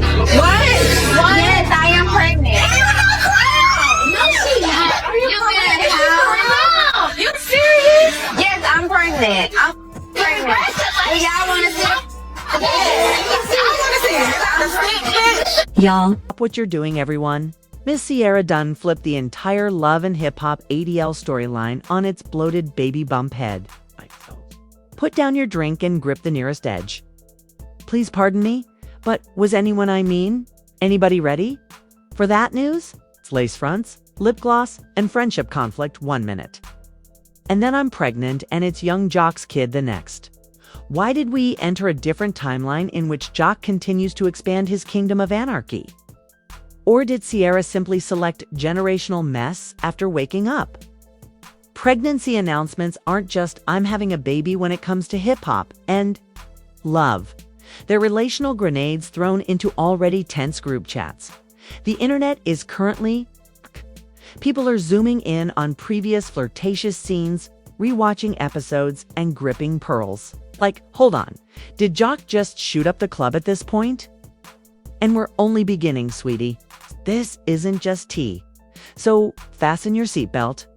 What? Yes, I am pregnant. No, she's not. Are you pregnant? How? You serious? Yes, I'm pregnant. I'm pregnant. Do y'all want to see? Y'all, stop what you're doing, everyone. Miss Sierra Dunn flipped the entire Love and Hip Hop ADL storyline on its bloated baby bump head. Put down your drink and grip the nearest edge. Please pardon me, but was anyone I mean? Anybody ready? For that news? It's lace fronts, lip gloss, and friendship conflict 1 minute. And then I'm pregnant and it's young Jock's kid the next. Why did we enter a different timeline in which Jock continues to expand his kingdom of anarchy? Or did Sierra simply select generational mess after waking up? Pregnancy announcements aren't just I'm having a baby when it comes to hip-hop and love. They're relational grenades thrown into already tense group chats. The internet is currently... People are zooming in on previous flirtatious scenes, rewatching episodes, and gripping pearls. Like, hold on, did Jock just shoot up the club at this point? And we're only beginning, sweetie. This isn't just tea. So fasten your seatbelt.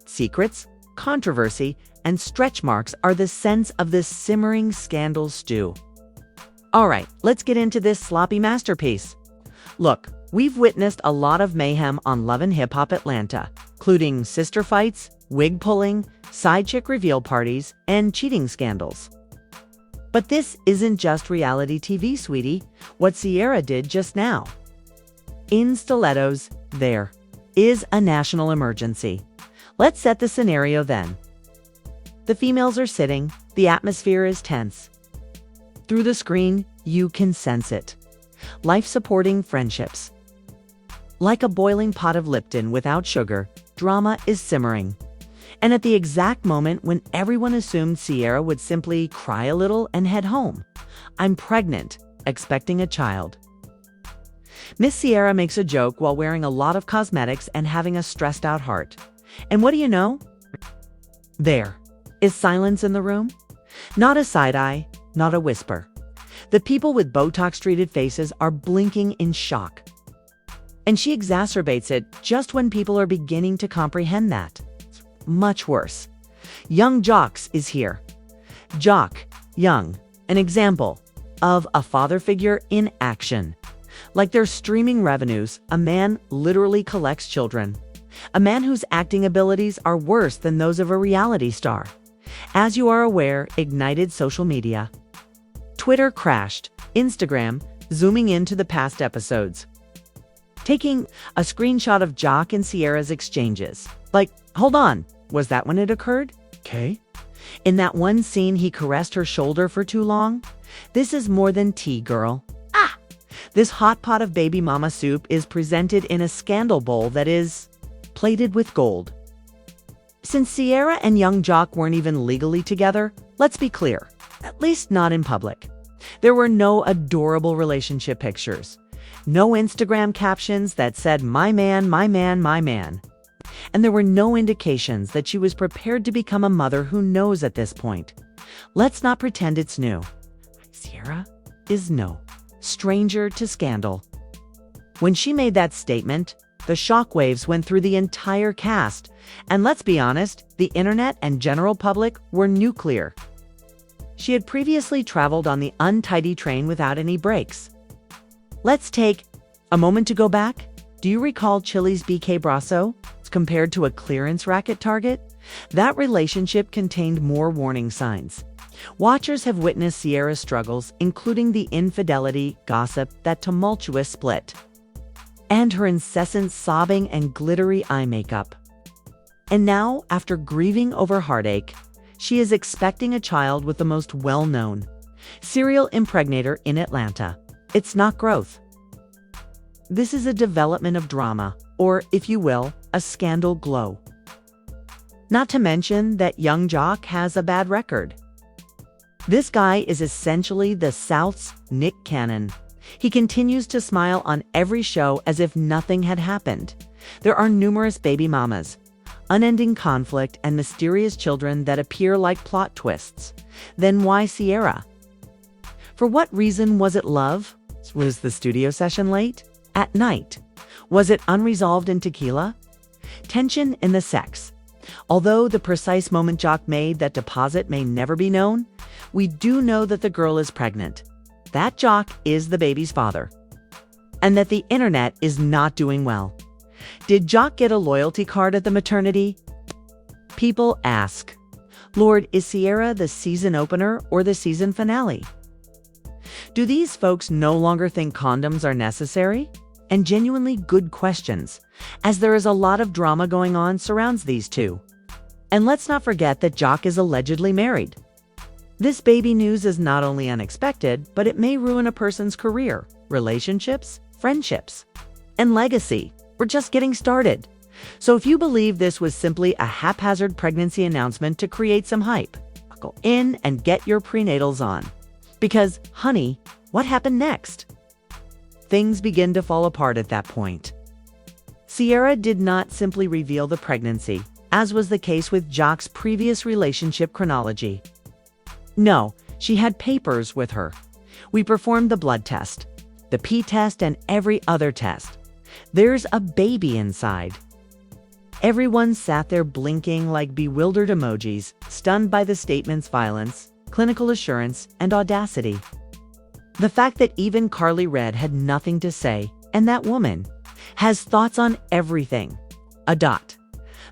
Secrets, controversy, and stretch marks are the sense of this simmering scandal stew. All right, let's get into this sloppy masterpiece. Look, we've witnessed a lot of mayhem on Love and Hip Hop Atlanta, including sister fights, wig pulling, side chick reveal parties, and cheating scandals. But this isn't just reality TV, sweetie. What Sierra did just now. In stilettos, there is a national emergency. Let's set the scenario then. The females are sitting, the atmosphere is tense. Through the screen, you can sense it. Life-supporting friendships. Like a boiling pot of Lipton without sugar, drama is simmering. And at the exact moment when everyone assumed Sierra would simply cry a little and head home. I'm pregnant, expecting a child. Miss Sierra makes a joke while wearing a lot of cosmetics and having a stressed out heart. And what do you know? There is silence in the room. Not a side eye, not a whisper. The people with Botox-treated faces are blinking in shock. And she exacerbates it just when people are beginning to comprehend that. Much worse. Young Jocks is here. Jock, young, an example of a father figure in action. Like their streaming revenues, a man literally collects children. A man whose acting abilities are worse than those of a reality star. As you are aware, ignited social media. Twitter crashed, Instagram zooming into the past episodes. Taking a screenshot of Jock and Sierra's exchanges. Like, hold on, was that when it occurred? Okay. In that one scene he caressed her shoulder for too long? This is more than tea, girl. This hot pot of baby mama soup is presented in a scandal bowl that is plated with gold. Since Sierra and young Jock weren't even legally together, let's be clear, at least not in public. There were no adorable relationship pictures. No Instagram captions that said, my man, my man, my man. And there were no indications that she was prepared to become a mother who knows at this point. Let's not pretend it's new. Sierra is no stranger to scandal. When she made that statement, the shockwaves went through the entire cast, and let's be honest, the internet and general public were nuclear. She had previously traveled on the untidy train without any breaks. Let's take a moment to go back. Do you recall Chili's BK Brasso compared to a clearance rack at Target? That relationship contained more warning signs. Watchers have witnessed Sierra's struggles, including the infidelity, gossip, that tumultuous split, and her incessant sobbing and glittery eye makeup. And now, after grieving over heartache, she is expecting a child with the most well-known serial impregnator in Atlanta. It's not growth. This is a development of drama, or, if you will, a scandal glow. Not to mention that young Jock has a bad record. This guy is essentially the South's Nick Cannon. He continues to smile on every show as if nothing had happened. There are numerous baby mamas, unending conflict, and mysterious children that appear like plot twists. Then why Sierra? For what reason was it love? Was the studio session late? At night? Was it unresolved in tequila? Tension in the sex. Although the precise moment Jock made that deposit may never be known, we do know that the girl is pregnant. That Jock is the baby's father. And that the internet is not doing well. Did Jock get a loyalty card at the maternity? People ask, Lord, is Sierra the season opener or the season finale? Do these folks no longer think condoms are necessary? And genuinely good questions, as there is a lot of drama going on surrounds these two. And let's not forget that Jock is allegedly married. This baby news is not only unexpected, but it may ruin a person's career, relationships, friendships, and legacy. We're just getting started. So if you believe this was simply a haphazard pregnancy announcement to create some hype, buckle in and get your prenatals on. Because, honey, what happened next? Things begin to fall apart at that point. Sierra did not simply reveal the pregnancy, as was the case with Jock's previous relationship chronology. No, she had papers with her. We performed the blood test, the pee test, and every other test. There's a baby inside. Everyone sat there blinking like bewildered emojis, stunned by the statement's violence, clinical assurance, and audacity. The fact that even Carly Red had nothing to say, and that woman has thoughts on everything. A dot.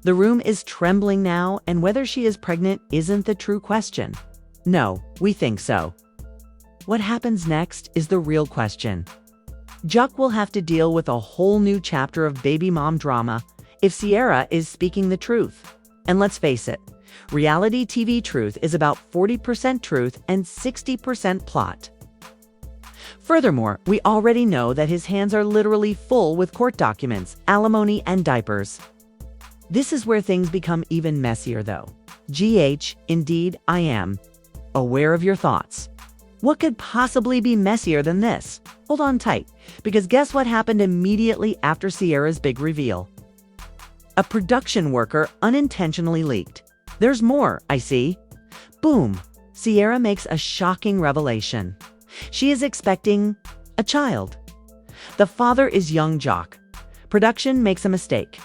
The room is trembling now, and whether she is pregnant isn't the true question. No, we think so. What happens next is the real question. Jock will have to deal with a whole new chapter of baby mom drama if Sierra is speaking the truth. And let's face it, reality TV truth is about 40% truth and 60% plot. Furthermore, we already know that his hands are literally full with court documents, alimony, and diapers. This is where things become even messier, though. Indeed, I am. Aware of your thoughts. What could possibly be messier than this? Hold on tight, because guess what happened immediately after Sierra's big reveal? A production worker unintentionally leaked. There's more, I see. Boom. Sierra makes a shocking revelation. She is expecting a child. The father is young Jock. Production makes a mistake.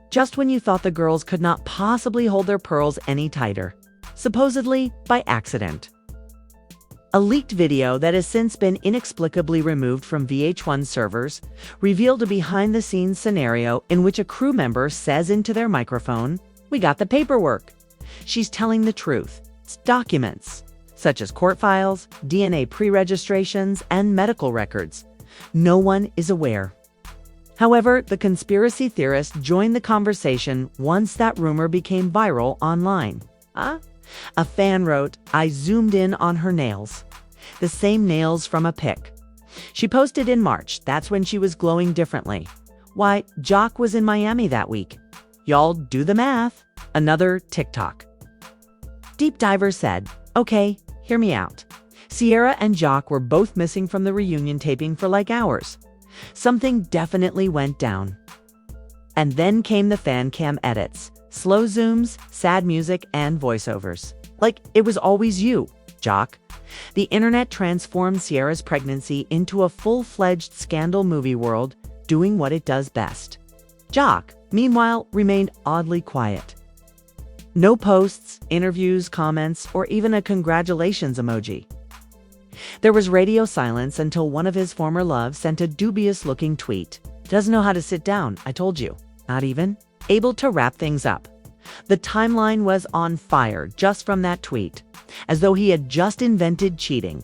Just when you thought the girls could not possibly hold their pearls any tighter. Supposedly by accident. A leaked video that has since been inexplicably removed from VH1 servers revealed a behind-the-scenes scenario in which a crew member says into their microphone, "We got the paperwork." She's telling the truth. It's documents, such as court files, DNA pre-registrations, and medical records. No one is aware. However, the conspiracy theorists joined the conversation once that rumor became viral online. A fan wrote, "I zoomed in on her nails." The same nails from a pic. She posted in March. That's when she was glowing differently. Why, Jock was in Miami that week. Y'all do the math. Another TikTok. Deep Diver said, "Okay, hear me out. Sierra and Jock were both missing from the reunion taping for like hours. Something definitely went down." And then came the fan cam edits. Slow zooms, sad music, and voiceovers. Like it was always you, Jock. The internet transformed Sierra's pregnancy into a full-fledged scandal movie world, doing what it does best. Jock, meanwhile, remained oddly quiet. No posts, interviews, comments, or even a congratulations emoji. There was radio silence until one of his former loves sent a dubious-looking tweet. "Doesn't know how to sit down, I told you." Not even able to wrap things up. The timeline was on fire just from that tweet, as though he had just invented cheating.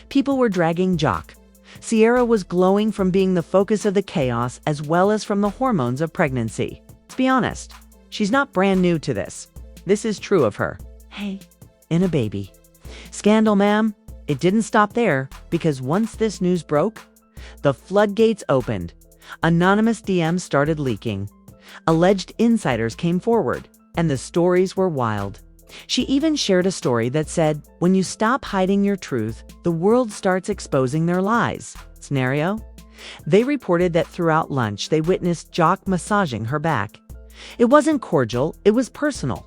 People were dragging Jock. Sierra was glowing from being the focus of the chaos as well as from the hormones of pregnancy. Let's be honest, she's not brand new to this. This is true of her. Hey, in a baby. Scandal, ma'am. It didn't stop there, because once this news broke, the floodgates opened. Anonymous DMs started leaking. Alleged insiders came forward, and the stories were wild. She even shared a story that said, "When you stop hiding your truth, the world starts exposing their lies." Scenario? They reported that throughout lunch, they witnessed Jock massaging her back. It wasn't cordial, it was personal.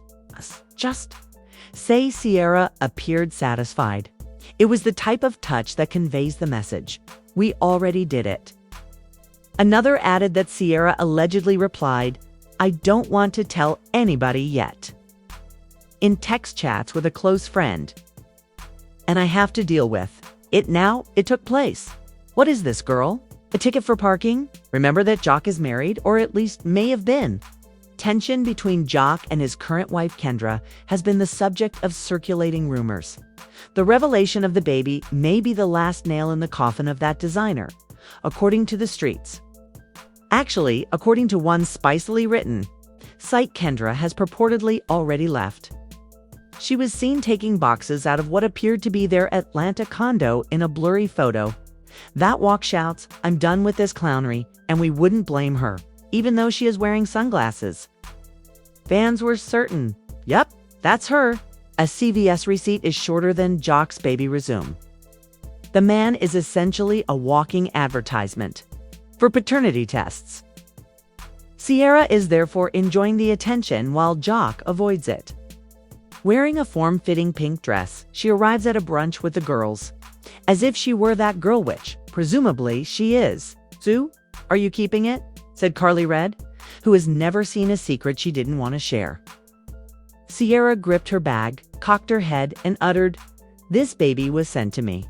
Just say Sierra appeared satisfied. It was the type of touch that conveys the message. We already did it. Another added that Sierra allegedly replied, "I don't want to tell anybody yet," in text chats with a close friend. "And I have to deal with it now. It took place. What is this, girl? A ticket for parking? Remember that Jock is married, or at least may have been." Tension between Jock and his current wife Kendra has been the subject of circulating rumors. The revelation of the baby may be the last nail in the coffin of that designer, according to the streets. Actually, according to one spicily written site, Kendra has purportedly already left. She was seen taking boxes out of what appeared to be their Atlanta condo in a blurry photo. That walk shouts, "I'm done with this clownery," and we wouldn't blame her, even though she is wearing sunglasses. Fans were certain, "Yep, that's her." A CVS receipt is shorter than Jock's baby resume. The man is essentially a walking advertisement for paternity tests. Sierra is therefore enjoying the attention while Jock avoids it. Wearing a form-fitting pink dress, she arrives at a brunch with the girls, as if she were that girl, which, presumably, she is. "Sue, are you keeping it?" said Carly Red, who has never seen a secret she didn't want to share. Sierra gripped her bag, cocked her head, and uttered, "This baby was sent to me."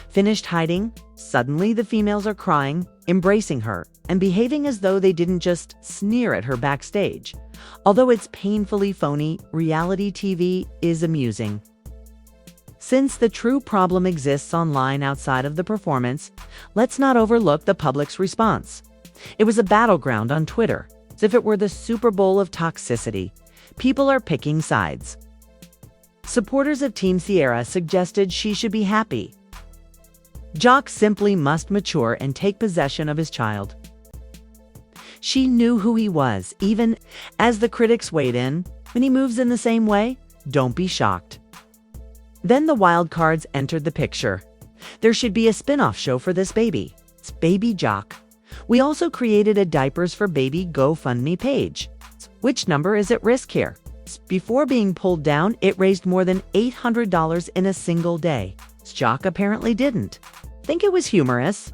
Finished hiding, suddenly the females are crying, embracing her, and behaving as though they didn't just sneer at her backstage. Although it's painfully phony, reality TV is amusing. Since the true problem exists online outside of the performance, let's not overlook the public's response. It was a battleground on Twitter, as if it were the Super Bowl of toxicity. People are picking sides. Supporters of Team Sierra suggested she should be happy. Jock simply must mature and take possession of his child. She knew who he was, even as the critics weighed in. When he moves in the same way, don't be shocked. Then the wild cards entered the picture. There should be a spin-off show for this baby. It's Baby Jock. We also created a Diapers for Baby GoFundMe page. Which number is at risk here? Before being pulled down, it raised more than $800 in a single day. Jock apparently didn't. Think it was humorous.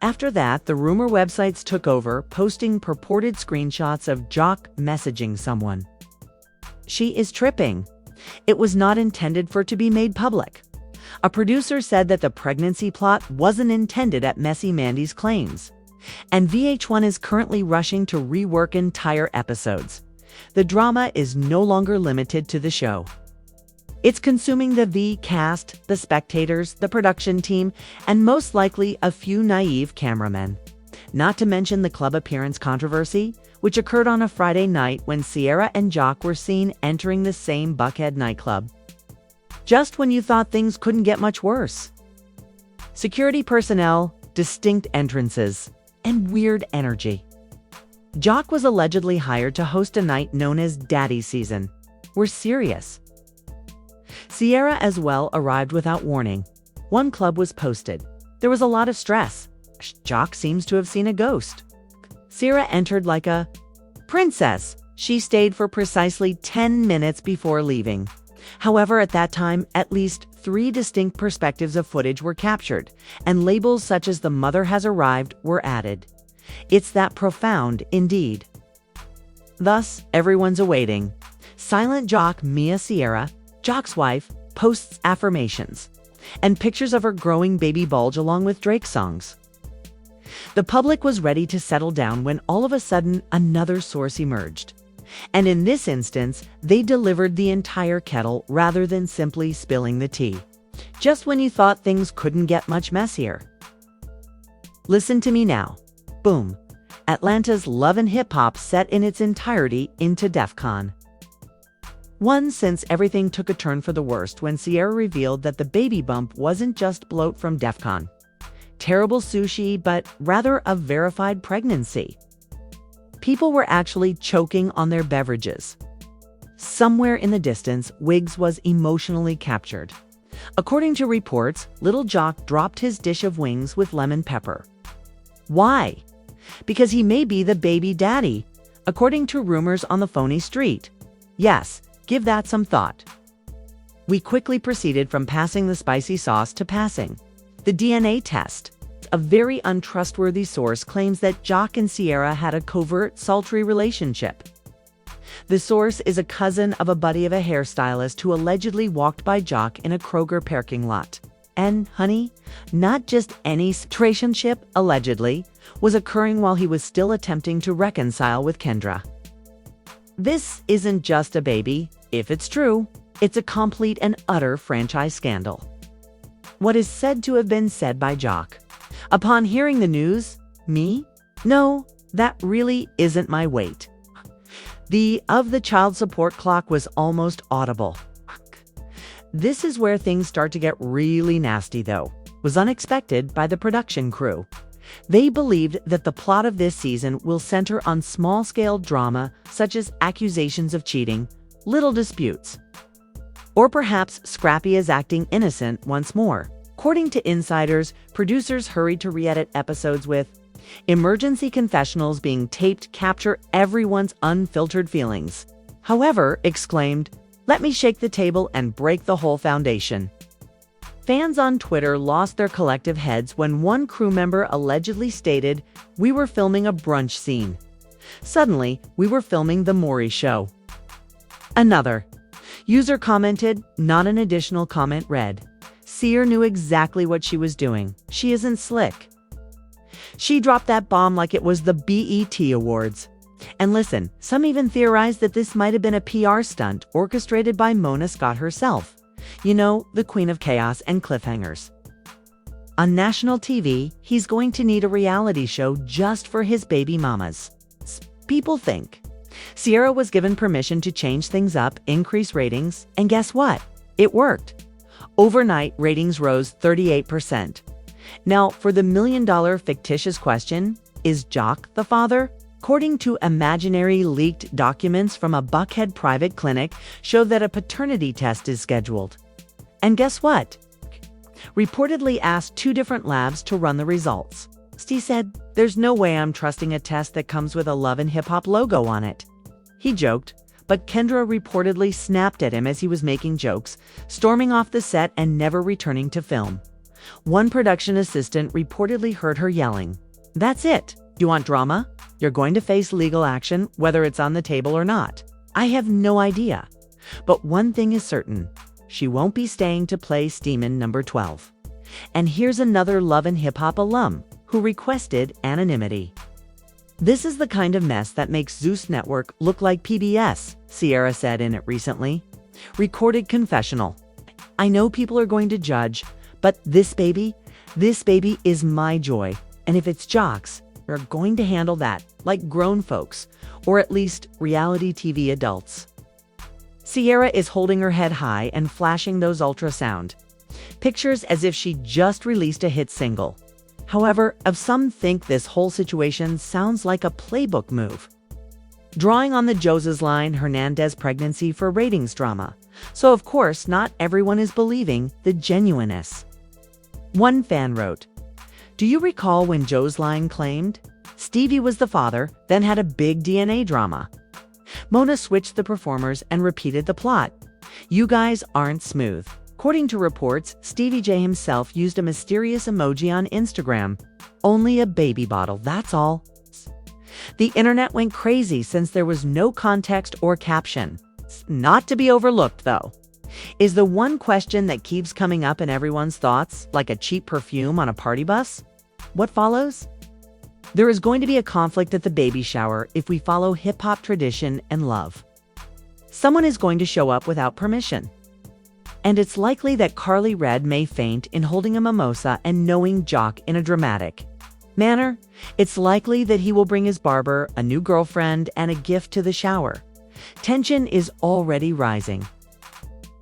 After that, the rumor websites took over, posting purported screenshots of Jock messaging someone. "She is tripping. It was not intended for it to be made public." A producer said that the pregnancy plot wasn't intended at Messy Mandy's claims. And VH1 is currently rushing to rework entire episodes. The drama is no longer limited to the show. It's consuming the V cast, the spectators, the production team, and most likely a few naive cameramen. Not to mention the club appearance controversy, which occurred on a Friday night when Sierra and Jock were seen entering the same Buckhead nightclub. Just when you thought things couldn't get much worse. Security personnel, distinct entrances, and weird energy. Jock was allegedly hired to host a night known as Daddy Season. We're serious. Sierra as well arrived without warning. One club was posted. There was a lot of stress. Jock seems to have seen a ghost. Sierra entered like a princess. She stayed for precisely 10 minutes before leaving. However, at that time, at least 3 distinct perspectives of footage were captured, and labels such as "The Mother Has Arrived" were added. It's that profound, indeed. Thus, everyone's awaiting. Silent Jock Mia Sierra, Jock's wife, posts affirmations and pictures of her growing baby bulge along with Drake songs. The public was ready to settle down when all of a sudden another source emerged. And in this instance, they delivered the entire kettle rather than simply spilling the tea. Just when you thought things couldn't get much messier. Listen to me now. Boom. Atlanta's Love and Hip Hop set in its entirety into DEF CON. One, since everything took a turn for the worst when Sierra revealed that the baby bump wasn't just bloat from DEF CON. Terrible sushi, but rather a verified pregnancy. People were actually choking on their beverages. Somewhere in the distance, Wiggs was emotionally captured. According to reports, little Jock dropped his dish of wings with lemon pepper. Why? Because he may be the baby daddy, according to rumors on the phony street. Yes, give that some thought. We quickly proceeded from passing the spicy sauce to passing the DNA test. A very untrustworthy source claims that Jock and Sierra had a covert, sultry relationship. The source is a cousin of a buddy of a hairstylist who allegedly walked by Jock in a Kroger parking lot. And, honey, not just any relationship, allegedly, was occurring while he was still attempting to reconcile with Kendra. This isn't just a baby. If it's true, it's a complete and utter franchise scandal. What is said to have been said by Jock. Upon hearing the news, me? No, that really isn't my weight. The child support clock was almost audible. This is where things start to get really nasty, though. Was unexpected by the production crew. They believed that the plot of this season will center on small-scale drama such as accusations of cheating, little disputes. Or perhaps Scrappy is acting innocent once more. According to insiders, producers hurried to re-edit episodes with emergency confessionals being taped capture everyone's unfiltered feelings. However, exclaimed, "Let me shake the table and break the whole foundation." Fans on Twitter lost their collective heads when one crew member allegedly stated, "We were filming a brunch scene. Suddenly, we were filming The Maury Show." Another user commented, not an additional comment read, "Sear knew exactly what she was doing. She isn't slick." She dropped that bomb like it was the BET Awards. And listen, some even theorized that this might have been a PR stunt orchestrated by Mona Scott herself. You know, the queen of chaos and cliffhangers. On national TV, he's going to need a reality show just for his baby mamas. People think. Sierra was given permission to change things up, increase ratings, and guess what? It worked. Overnight, ratings rose 38%. Now, for the million-dollar fictitious question, is Jock the father? According to imaginary leaked documents from a Buckhead private clinic, show that a paternity test is scheduled. And guess what? Reportedly asked 2 different labs to run the results. Steve said, "There's no way I'm trusting a test that comes with a Love and Hip Hop logo on it." He joked, but Kendra reportedly snapped at him as he was making jokes, storming off the set and never returning to film. One production assistant reportedly heard her yelling, "That's it. You want drama? You're going to face legal action, whether it's on the table or not." I have no idea. But one thing is certain. She won't be staying to play Steeman number 12. And here's another Love and Hip Hop alum who requested anonymity. "This is the kind of mess that makes Zeus Network look like PBS, Sierra said in it recently. Recorded confessional. "I know people are going to judge, but this baby is my joy. And if it's Jock's, we're going to handle that like grown folks, or at least reality TV adults." Sierra is holding her head high and flashing those ultrasound pictures as if she just released a hit single. However, some think this whole situation sounds like a playbook move. Drawing on the Joses line Hernandez pregnancy for ratings drama. So of course, not everyone is believing the genuineness. One fan wrote, "Do you recall when Joe's line claimed Stevie was the father, then had a big DNA drama? Mona switched the performers and repeated the plot. You guys aren't smooth." According to reports, Stevie J himself used a mysterious emoji on Instagram. Only a baby bottle, that's all. The internet went crazy since there was no context or caption. Not to be overlooked, though, is the one question that keeps coming up in everyone's thoughts, like a cheap perfume on a party bus. What follows? There is going to be a conflict at the baby shower if we follow hip-hop tradition and love. Someone is going to show up without permission. And it's likely that Carly Red may faint in holding a mimosa and knowing Jock in a dramatic manner. It's likely that he will bring his barber, a new girlfriend, and a gift to the shower. Tension is already rising.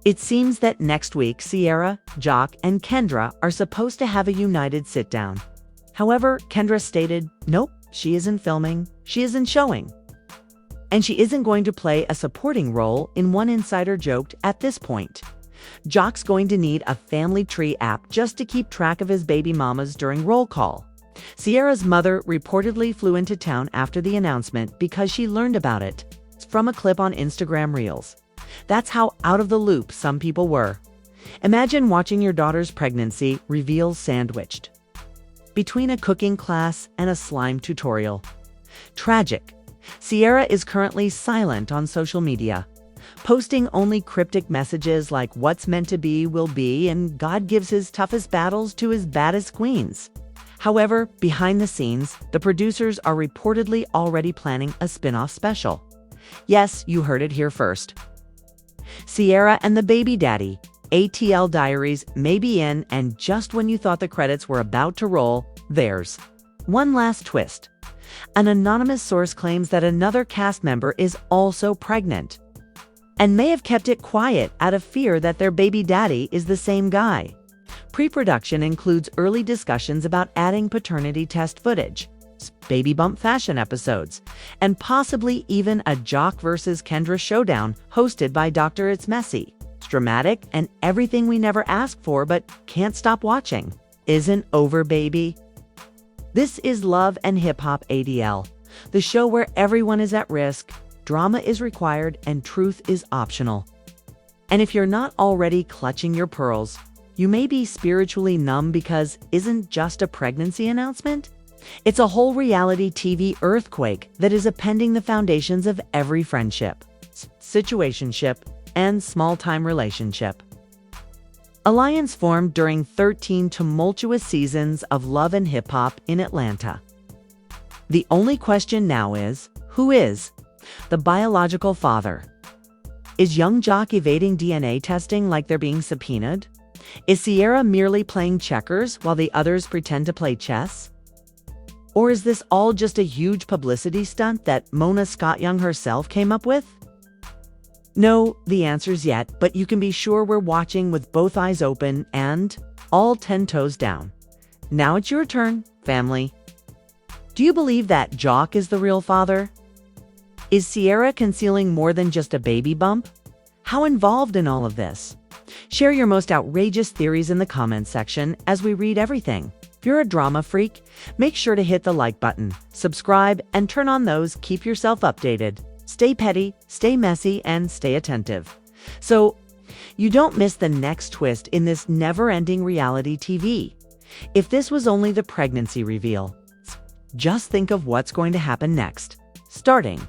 It seems that next week, Sierra, Jock, and Kendra are supposed to have a united sit-down. However, Kendra stated, nope, she isn't filming, she isn't showing. And she isn't going to play a supporting role in one insider joked at this point. Jock's going to need a family tree app just to keep track of his baby mamas during roll call. Sierra's mother reportedly flew into town after the announcement because she learned about it from a clip on Instagram Reels. That's how out of the loop some people were. Imagine watching your daughter's pregnancy reveal sandwiched between a cooking class and a slime tutorial. Tragic. Sierra is currently silent on social media, posting only cryptic messages like what's meant to be will be and God gives his toughest battles to his baddest queens. However, behind the scenes, the producers are reportedly already planning a spin-off special. Yes, you heard it here first. Sierra and the baby daddy, ATL Diaries, may be in, and just when you thought the credits were about to roll, there's one last twist. An anonymous source claims that another cast member is also pregnant and may have kept it quiet out of fear that their baby daddy is the same guy. Pre-production includes early discussions about adding paternity test footage, baby bump fashion episodes, and possibly even a Jock versus Kendra showdown hosted by Dr. It's Messy. It's dramatic and everything we never asked for but can't stop watching. Isn't over, baby. This is Love and Hip Hop ADL, the show where everyone is at risk, drama is required, and truth is optional. And if you're not already clutching your pearls, you may be spiritually numb because isn't just a pregnancy announcement? It's a whole reality TV earthquake that is upending the foundations of every friendship, situationship, and small-time relationship. Alliance formed during 13 tumultuous seasons of Love and Hip Hop in Atlanta. The only question now is, who is the biological father? Is young Jock evading DNA testing like they're being subpoenaed? Is Sierra merely playing checkers while the others pretend to play chess? Or is this all just a huge publicity stunt that Mona Scott Young herself came up with? No, the answer's yet, but you can be sure we're watching with both eyes open and all 10 toes down. Now it's your turn, family. Do you believe that Jock is the real father? Is Sierra concealing more than just a baby bump? How involved in all of this? Share your most outrageous theories in the comments section as we read everything. If you're a drama freak, make sure to hit the like button, subscribe, and turn on those keep yourself updated. Stay petty, stay messy, and stay attentive, so you don't miss the next twist in this never-ending reality TV. If this was only the pregnancy reveal, just think of what's going to happen next. Starting